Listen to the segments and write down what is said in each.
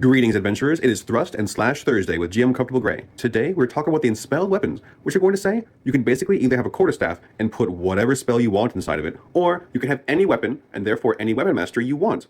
Greetings, adventurers. It is Thrust and Slash Thursday with GM Comfortable Gray. Today, we're talking about the Enspelled weapons, which are going to say you can basically either have a quarterstaff and put whatever spell you want inside of it, or you can have any weapon, and therefore any weapon master you want.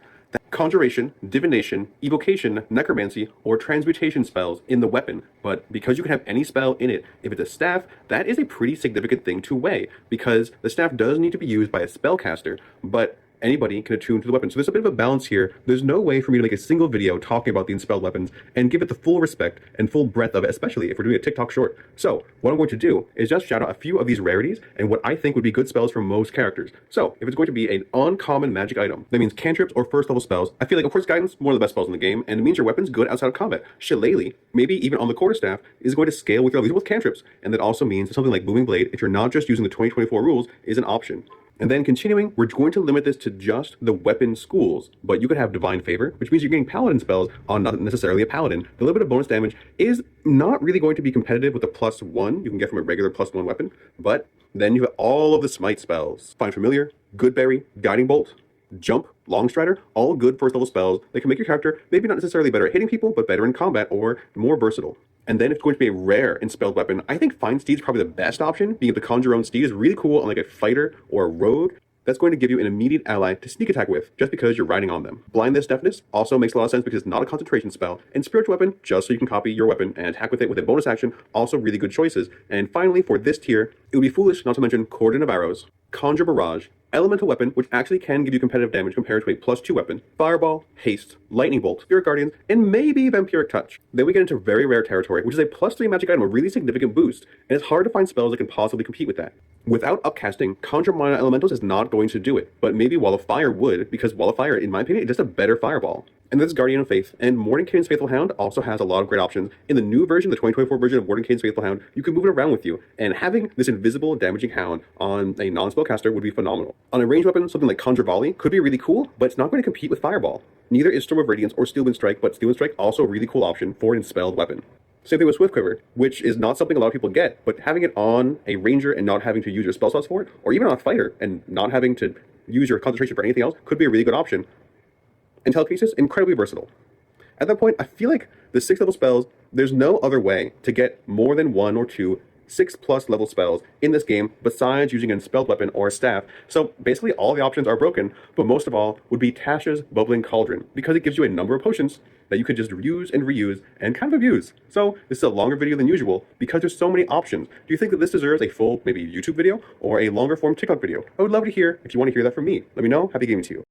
Conjuration, divination, evocation, necromancy, or transmutation spells in the weapon, but because you can have any spell in it, if it's a staff, that is a pretty significant thing to weigh, because the staff does need to be used by a spellcaster, but anybody can attune to the weapon. So there's a bit of a balance here. There's no way for me to make a single video talking about the Enspelled weapons and give it the full respect and full breadth of it, especially if we're doing a TikTok short. So what I'm going to do is just shout out a few of these rarities and what I think would be good spells for most characters. So if it's going to be an uncommon magic item, that means cantrips or first level spells. I feel like, of course, guidance, one of the best spells in the game, and it means your weapon's good outside of combat. Shillelagh, maybe even on the quarterstaff, is going to scale with your leader with cantrips. And that also means something like Booming Blade, if you're not just using the 2024 rules, is an option. And then continuing, we're going to limit this to just the weapon schools, but you could have Divine Favor, which means you're getting Paladin spells on not necessarily a Paladin. The little bit of bonus damage is not really going to be competitive with the +1 you can get from a regular +1 weapon, but then you have all of the Smite spells. Find Familiar, Goodberry, Guiding Bolt, Jump, Longstrider, all good first level spells that can make your character maybe not necessarily better at hitting people, but better in combat or more versatile. And then if it's going to be a rare Enspelled weapon, I think Find Steed is probably the best option. Being able to conjure own steed is really cool on like a fighter or a rogue. That's going to give you an immediate ally to sneak attack with, just because you're riding on them. Blindness Deafness also makes a lot of sense because it's not a concentration spell. And Spiritual Weapon, just so you can copy your weapon and attack with it with a bonus action, also really good choices. And finally, for this tier, it would be foolish not to mention Cordon of Arrows, Conjure Barrage, Elemental Weapon, which actually can give you competitive damage compared to a +2 weapon, Fireball, Haste, Lightning Bolt, Spirit Guardians, and maybe Vampiric Touch. Then we get into very rare territory, which is a +3 magic item, a really significant boost, and it's hard to find spells that can possibly compete with that. Without upcasting, Conjure Mana Elementals is not going to do it, but maybe Wall of Fire would, because Wall of Fire, in my opinion, is just a better fireball. And this is Guardian of Faith, and Mordenkainen's Faithful Hound also has a lot of great options. In the new version, the 2024 version of Mordenkainen's Faithful Hound, you can move it around with you, and having this invisible damaging hound on a non-spellcaster would be phenomenal. On a ranged weapon, something like Conjure Volley could be really cool, but it's not going to compete with Fireball. Neither is Storm of Radiance or Steelwind Strike, but Steelwind Strike also a really cool option for an Enspelled weapon. Same thing with Swift Quiver, which is not something a lot of people get, but having it on a ranger and not having to use your spell slots for it, or even on a fighter and not having to use your concentration for anything else, could be a really good option. And Telekinesis, incredibly versatile. At that point, I feel like the 6th level spells, there's no other way to get more than 1 or 2 6+ level spells in this game besides using an Enspelled weapon or a staff. So basically all the options are broken, but most of all would be Tasha's Bubbling Cauldron, because it gives you a number of potions that you could just use and reuse and kind of abuse. So this is a longer video than usual because there's so many options. Do you think that this deserves a full maybe YouTube video or a longer form TikTok video? I would love to hear if you want to hear that from me. Let me know. Happy gaming to you.